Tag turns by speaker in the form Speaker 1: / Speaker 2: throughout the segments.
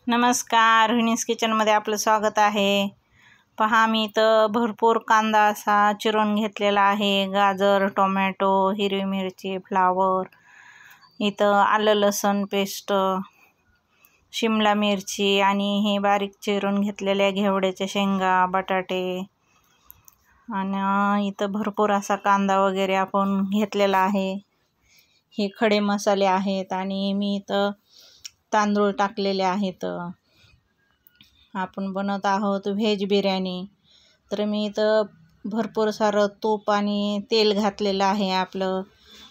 Speaker 1: नमस्कार, रोहिणीज किचनमध्ये आपलं स्वागत आहे. पहा, मी इथं भरपूर कांदा असा चिरून घेतलेला आहे. गाजर, टोमॅटो, हिरवी मिरची, फ्लावर, इथं आलं लसूण पेस्ट, शिमला मिरची आणि हे बारीक चिरून घेतलेल्या घेवड्याच्या शेंगा, बटाटे आणि इथं भरपूर असा कांदा वगैरे आपण घेतलेला आहे. हे खडे मसाले आहेत आणि मी इथं तांदूळ टाकलेले आहेत. आपण बनवत आहोत व्हेज बिर्याणी. तर मी इथं भरपूर सारं तूप आणि तेल घातलेलं आहे. आपलं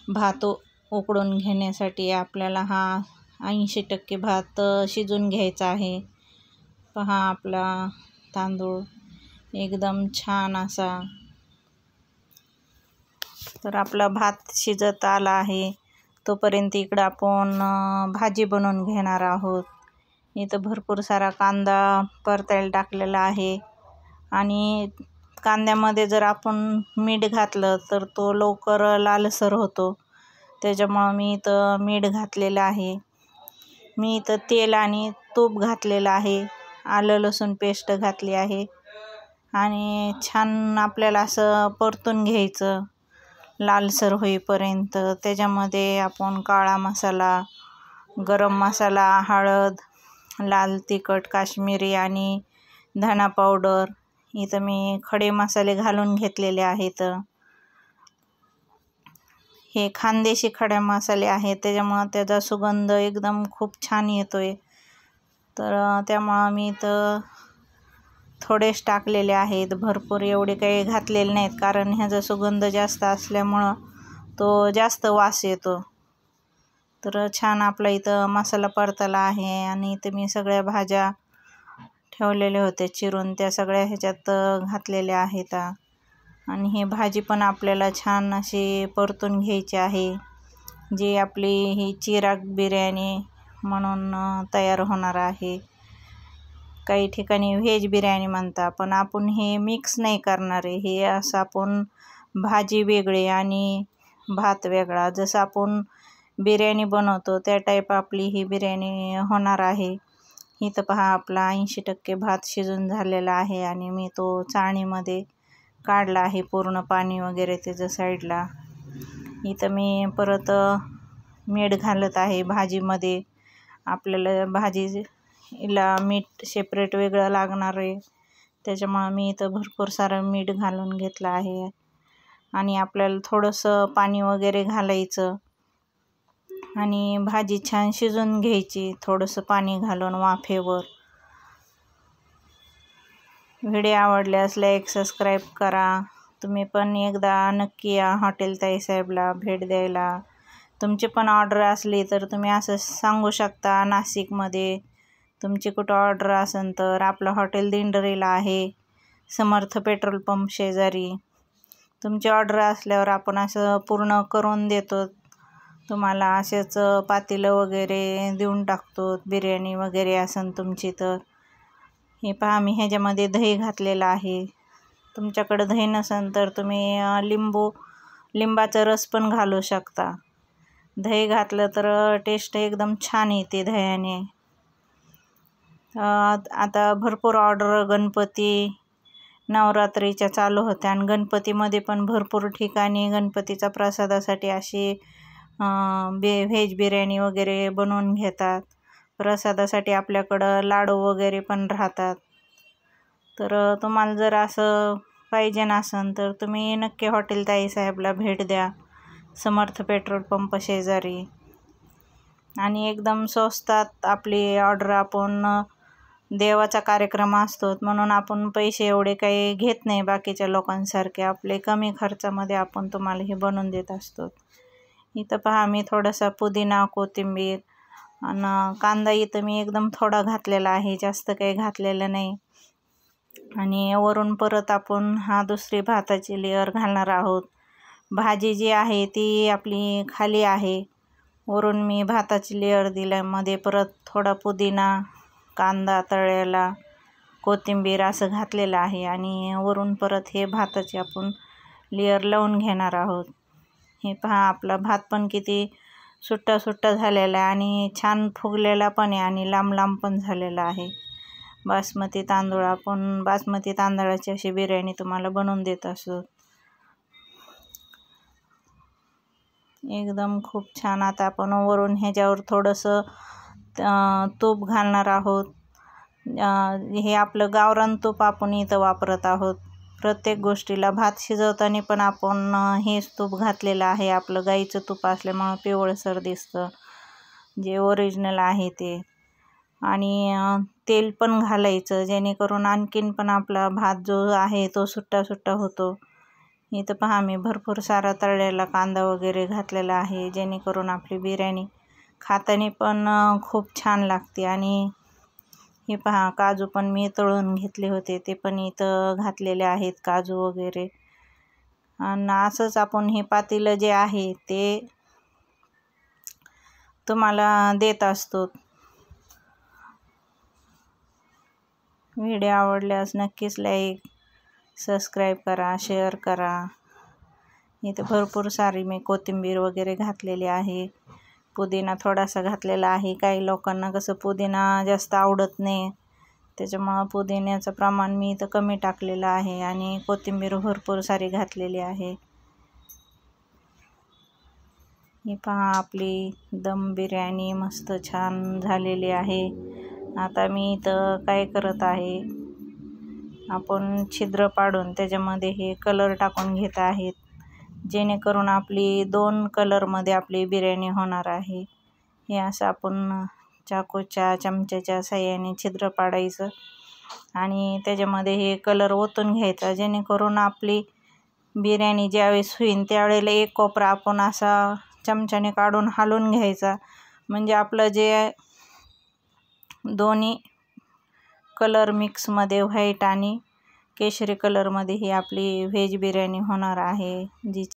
Speaker 1: भात उकडून घेण्यासाठी आपल्याला हा 80% भात शिजून घ्यायचा आहे. पहा, आपला तांदूळ एकदम छान असा. तर आपला भात शिजत आला आहे. तोपर्यंत इकडं आपण भाजी बनवून घेणार आहोत. इथं भरपूर सारा कांदा परतायला टाकलेला आहे आणि कांद्यामध्ये जर आपण मीठ घातलं तर तो लवकर लालसर होतो. त्याच्यामुळं मी इथं मीठ घातलेलं आहे. मी इथं तेल आणि तूप घातलेलं आहे. आलं लसूण पेस्ट घातली आहे आणि छान आपल्याला असं परतून घ्यायचं लालसर होईपर्यंत. त्याच्यामध्ये आपण काळा मसाला, गरम मसाला, हळद, लाल तिखट, काश्मीरी आणि धना पावडर, इथं मी खडे मसाले घालून घेतलेले आहेत. हे खानदेशी खडे मसाले आहेत, त्याच्यामुळं त्याचा सुगंध एकदम खूप छान येतोय. तर त्यामुळं मी इथं थोडेच टाकलेले आहेत. भरपूर एवढे काही घातलेले नाहीत, कारण ह्याचा सुगंध जास्त असल्यामुळं तो जास्त वास येतो. तर छान आपला इथं मसाला परतला आहे आणि इथं मी सगळ्या भाज्या ठेवलेल्या होत्या चिरून, त्या सगळ्या ह्याच्यात घातलेल्या आहेत. आणि ही भाजी पण आपल्याला छान अशी परतून घ्यायची आहे, जी आपली ही चिराग बिर्याणी म्हणून तयार होणार आहे. काही ठिकाणी व्हेज बिर्याणी म्हणतात, पण आपण हे मिक्स नाही करणार आहे. हे असं आपण भाजी वेगळी आणि भात वेगळा, जसं आपण बिर्याणी बनवतो त्या टाईप आपली ही बिर्याणी होणार आहे. इथं पहा, आपला 80% भात शिजून झालेला आहे आणि मी तो चाळणीमध्ये काढला आहे, पूर्ण पाणी वगैरे त्याचं साईडला. इथं मी परत मीठ घालत आहे भाजीमध्ये. आपल्याला भाजीला मीठ सेपरेट वेगळं लागणार आहे, त्याच्यामुळं मी इथं भरपूर सारं मीठ घालून घेतलं आहे. आणि आपल्याला थोडंसं पाणी वगैरे घालायचं आणि भाजी छान शिजून घ्यायची, थोडंसं पाणी घालून वाफेवर. व्हिडिओ आवडल्यास लाईक, सबस्क्राईब करा. तुम्ही पण एकदा नक्की या हॉटेल ताईसाहेबला भेट द्यायला. तुमची पण ऑर्डर असली तर तुम्ही असं सांगू शकता. नाशिकमध्ये तुमची कुठं ऑर्डर असेल तर आपलं हॉटेल दिंडरीला आहे, समर्थ पेट्रोल पंप शेजारी. तुमची ऑर्डर असल्यावर आपण असं पूर्ण करून देतो तुम्हाला. असेच पातेलं वगैरे देऊन टाकतो. बिर्याणी वगैरे असेल तुमची तर. हे पहा, मी ह्याच्यामध्ये दही घातलेलं आहे. तुमच्याकडं दही नसेल तर तुम्ही लिंबाचा रस पण घालू शकता. दही घातलं तर टेस्ट एकदम छान येते दह्याने. आता भरपूर ऑर्डर गणपती, नवरात्रीच्या चालू होत्या आणि गणपतीमध्ये पण भरपूर ठिकाणी गणपतीचा प्रसादासाठी अशी व्हेज बिर्याणी वगैरे बनवून घेतात. प्रसादासाठी आपल्याकडं लाडू वगैरे पण राहतात. तर तुम्हाला जर असं पाहिजे नसेल तर तुम्ही नक्की हॉटेल ताईसाहेबला भेट द्या, समर्थ पेट्रोल पंप शेजारी. आणि एकदम स्वस्तात आपली ऑर्डर. आपण देवाचा कार्यक्रम असतो म्हणून आपण पैसे एवढे काही घेत नाही बाकीच्या लोकांसारखे. आपले कमी खर्चामध्ये आपण तुम्हाला हे बनवून देत असतो. इथं पहा, मी थोडासा पुदिना, कोथिंबीर आणि कांदा इथं मी एकदम थोडा घातलेला आहे, जास्त काही घातलेलं नाही. आणि वरून परत आपण दुसरी भाताची लेअर घालणार आहोत. भाजी जी आहे ती आपली खाली आहे, वरून मी भाताची लेअर दिल्यामध्ये परत थोडा पुदिना, कांदा तळलेला, कोथिंबीर असं घातलेलं आहे आणि वरून परत हे भाताची आपण लेअर लावून घेणार आहोत. हे पहा, आपला भात पण किती सुट्टा सुट्टा झालेला आहे आणि छान फुगलेला पण आहे आणि लांब लांब पण झालेला आहे. बासमती तांदूळ, आपण बासमती तांदळाची अशी बिर्याणी तुम्हाला बनवून देत असतो. एकदम खूप छान. आता आपण वरून ह्याच्यावर थोडंसं तूप घालणार आहोत. हे आपलं गावरान तूप आपण इथं वापरत आहोत. प्रत्येक गोष्टीला भात शिजवताना पण आपण हेच तूप घातलेलं आहे. आपलं गाईचं तूप असल्यामुळं पिवळसर दिसतं, जे ओरिजिनल आहे ते. आणि तेल पण घालायचं, जेणेकरून आणखीन पण आपला भात जो आहे तो सुट्टा सुट्टा होतो. इथं पहा मी भरपूर सारा तळलेला कांदा वगैरे घातलेला आहे, जेणेकरून आपली बिर्याणी खाताना पण खूप छान लागते. आणि हे पहा काजू पण मी तळून घेतले होते, ते पण इथं घातलेले आहेत काजू वगैरे. आणि असंच आपण हे पातेलं जे आहे ते तुम्हाला देत असतो. व्हिडिओ आवडल्यास नक्कीच लाईक, सबस्क्राईब करा, शेअर करा. इथे भरपूर सारी मी कोथिंबीर वगैरे घातलेली आहे. पुदिना थोडासा घातलेला आहे. काही लोकांना कसं पुदिना जास्त आवडत नाही, त्याच्यामुळं पुदिन्याचं प्रमाण मी इथं कमी टाकलेलं आहे आणि कोथिंबीर भरपूर सारी घातलेली आहे. ही पहा आपली दम बिर्याणी मस्त छान झालेली आहे. आता मी इथं काय करत आहे, आपण छिद्र पाडून त्याच्यामध्ये हे कलर टाकून घेत आहेत, जेणेकरून आपली 2 कलरमध्ये आपली बिर्याणी होणार आहे. हे असं आपण चाकूच्या चमच्याच्या साहाय्याने छिद्र पाडायचं आणि त्याच्यामध्ये हे कलर ओतून घ्यायचा, जेणेकरून आपली बिर्याणी ज्यावेळेस होईल त्यावेळेला एक कोपरा आपण असा चमच्याने काढून हलवून घ्यायचा, म्हणजे आपलं जे दोन्ही कलर मिक्समध्ये व्हाईट आणि केशरी कलरमध्ये ही आपली व्हेज बिर्याणी होणार आहे, जी